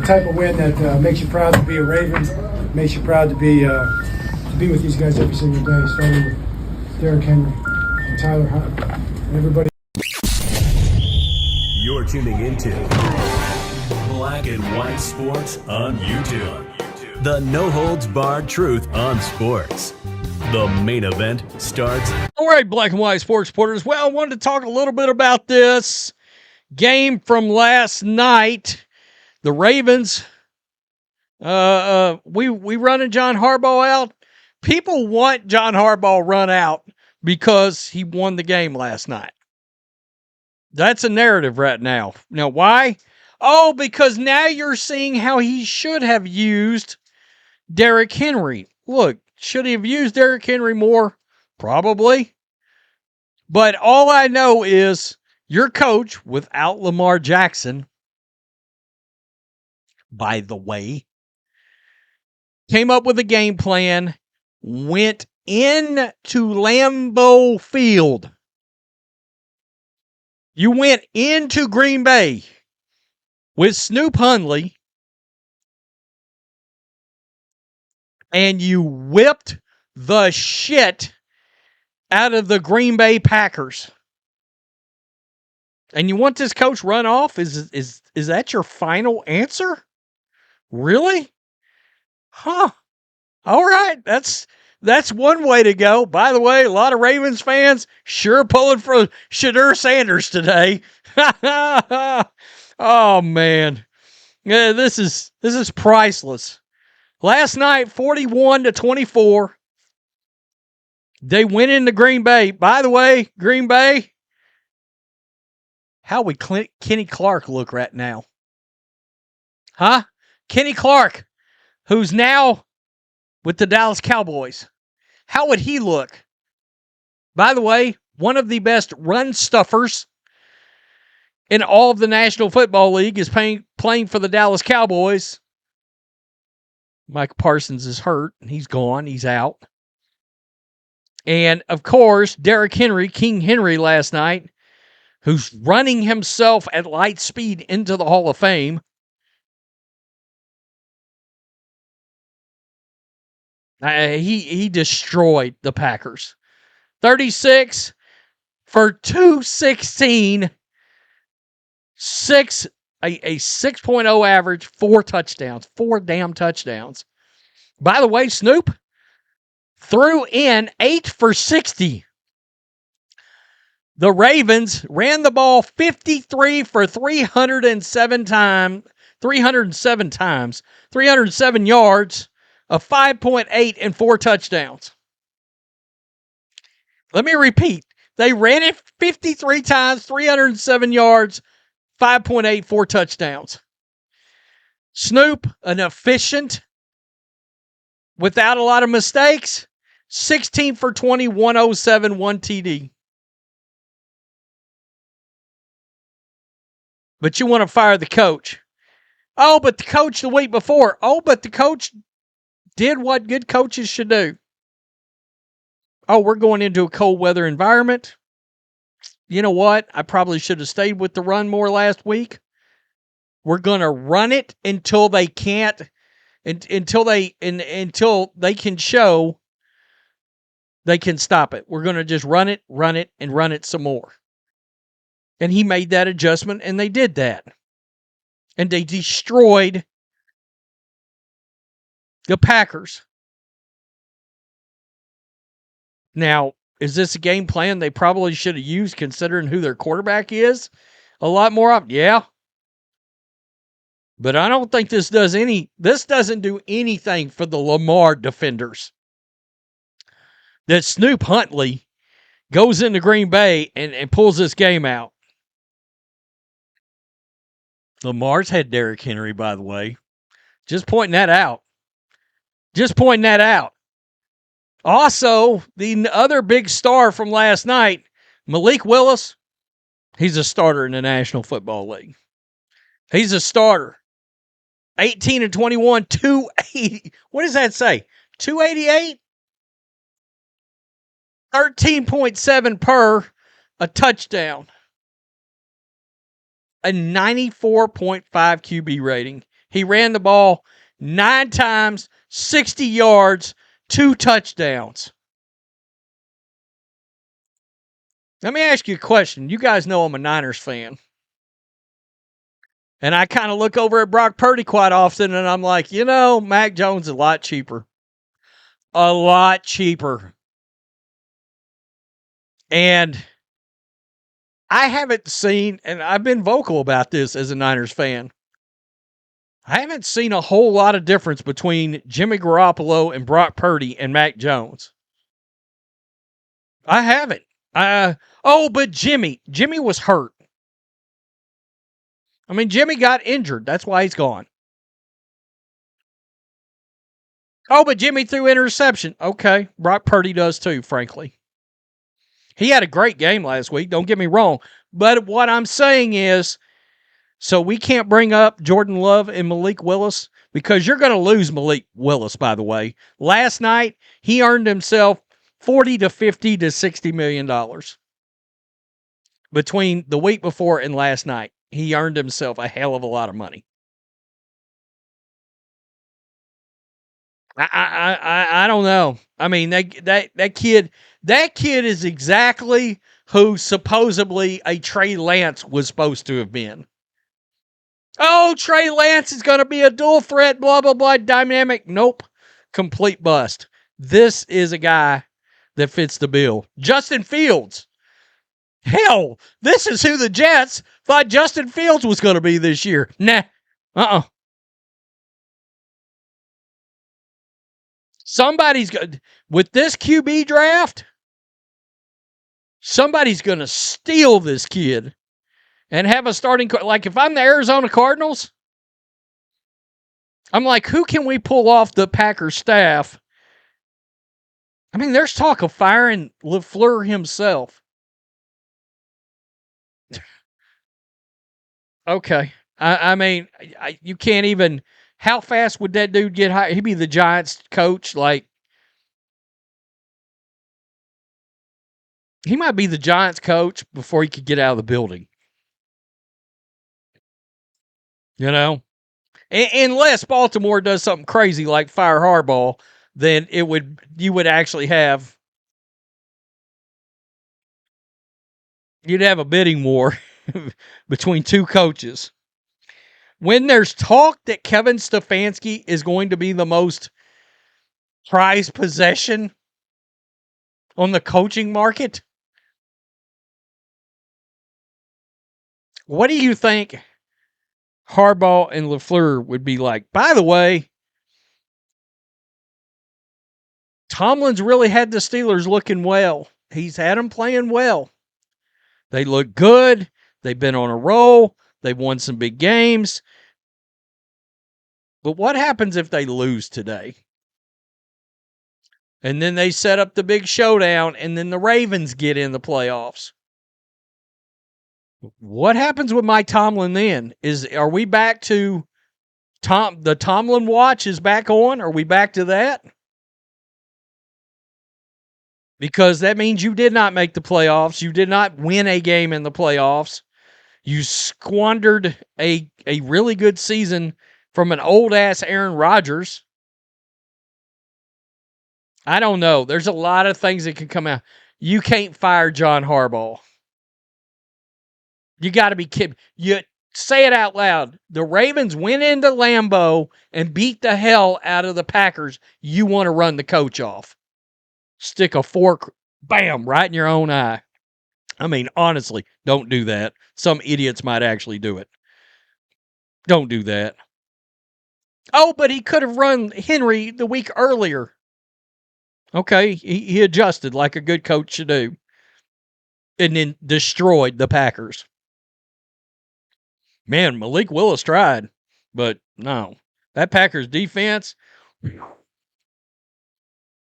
the type of win that makes you proud to be a Raven, makes you proud to be with these guys every single day, starting with Derrick Henry and Tyler Hunt and everybody. You're tuning into Black and White Sports on YouTube. The no-holds-barred truth on sports. The main event starts. All right, Black and White Sports supporters. Well, I wanted to talk a little bit about this game from last night. The Ravens, we running John Harbaugh out. People want John Harbaugh run out because he won the game last night. That's a narrative right now. Now, why? Oh, because now you're seeing how he should have used Derrick Henry. Look, should he have used Derrick Henry more? Probably. But all I know is your coach, without Lamar Jackson, by the way, came up with a game plan, went into Lambeau Field. You went into Green Bay with Snoop Hundley, and you whipped the shit out of the Green Bay Packers. And you want this coach run off? Is that your final answer? Really? Huh. All right. That's one way to go. By the way, a lot of Ravens fans sure pulling for Shedeur Sanders today. Oh man. Yeah, this is priceless. Last night, 41-24. They went into Green Bay. By the way, Green Bay, how would Kenny Clark look right now? Huh? Kenny Clark, who's now with the Dallas Cowboys. How would he look? By the way, one of the best run stuffers in all of the National Football League is playing for the Dallas Cowboys. Mike Parsons is hurt. He's gone. He's out. And, of course, Derrick Henry, King Henry last night, who's running himself at light speed into the Hall of Fame. He destroyed the Packers. 36 for 216, a 6.0 average, 4 touchdowns, 4 damn touchdowns. By the way, Snoop threw in 8 for 60. The Ravens ran the ball 53 for 307 yards, a 5.8 and 4 touchdowns. Let me repeat. They ran it 53 times, 307 yards, 5.8, 4 touchdowns. Snoop, an efficient, without a lot of mistakes, 16 for 20, 107, 1 TD. But you want to fire the coach. Oh, but the coach the week before. Oh, but the coach did what good coaches should do. Oh, we're going into a cold weather environment. You know what? I probably should have stayed with the run more last week. We're going to run it until they can't, until they can show they can stop it. We're going to just run it, and run it some more. And he made that adjustment, and they did that. And they destroyed the Packers. Now, is this a game plan they probably should have used considering who their quarterback is? A lot more often? Yeah. But I don't think this doesn't do anything for the Lamar defenders. That Snoop Huntley goes into Green Bay and pulls this game out. Lamar's had Derrick Henry, by the way. Just pointing that out. Also, the other big star from last night, Malik Willis, he's a starter in the National Football League. He's a starter. 18-21, 280. What does that say? 288? 13.7 per, a touchdown. A 94.5 QB rating. He ran the ball 9 times, 60 yards, 2 touchdowns. Let me ask you a question. You guys know I'm a Niners fan. And I kind of look over at Brock Purdy quite often, and I'm like, Mac Jones is a lot cheaper. A lot cheaper. And I haven't seen, and I've been vocal about this as a Niners fan, I haven't seen a whole lot of difference between Jimmy Garoppolo and Brock Purdy and Mac Jones. I haven't. But Jimmy was hurt. I mean, Jimmy got injured. That's why he's gone. Oh, but Jimmy threw interception. Okay, Brock Purdy does too, frankly. He had a great game last week, don't get me wrong. But what I'm saying is, so we can't bring up Jordan Love and Malik Willis because you're going to lose Malik Willis, by the way. Last night, he earned himself $40 to $50 to $60 million. Between the week before and last night, he earned himself a hell of a lot of money. I don't know. I mean, that kid is exactly who supposedly a Trey Lance was supposed to have been. Oh, Trey Lance is going to be a dual threat, blah, blah, blah, dynamic. Nope. Complete bust. This is a guy that fits the bill. Justin Fields. Hell, this is who the Jets thought Justin Fields was going to be this year. Nah. Somebody's going with this QB draft, somebody's going to steal this kid and have a starting. Like if I'm the Arizona Cardinals, I'm like, who can we pull off the Packers staff? I mean, there's talk of firing LaFleur himself. Okay. I mean, you can't even. How fast would that dude get hired? He'd be the Giants coach. Like, he might be the Giants coach before he could get out of the building. Unless Baltimore does something crazy like fire Harbaugh, then you would actually have. You'd have a bidding war between two coaches. When there's talk that Kevin Stefanski is going to be the most prized possession on the coaching market, what do you think Harbaugh and LaFleur would be like? By the way, Tomlin's really had the Steelers looking well. He's had them playing well. They look good. They've been on a roll. They've won some big games. But what happens if they lose today? And then they set up the big showdown, and then the Ravens get in the playoffs. What happens with Mike Tomlin then? Are we back to the Tomlin watch is back on? Are we back to that? Because that means you did not make the playoffs. You did not win a game in the playoffs. You squandered a really good season from an old-ass Aaron Rodgers. I don't know. There's a lot of things that can come out. You can't fire John Harbaugh. You got to be kidding. You say it out loud. The Ravens went into Lambeau and beat the hell out of the Packers. You want to run the coach off. Stick a fork, bam, right in your own eye. I mean, honestly, don't do that. Some idiots might actually do it. Don't do that. Oh, but he could have run Henry the week earlier. Okay, he adjusted like a good coach should do. And then destroyed the Packers. Man, Malik Willis tried, but no. That Packers defense,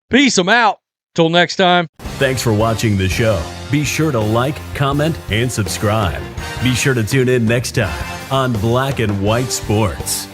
peace them out. Till next time. Thanks for watching the show. Be sure to like, comment, and subscribe. Be sure to tune in next time on Black and White Sports.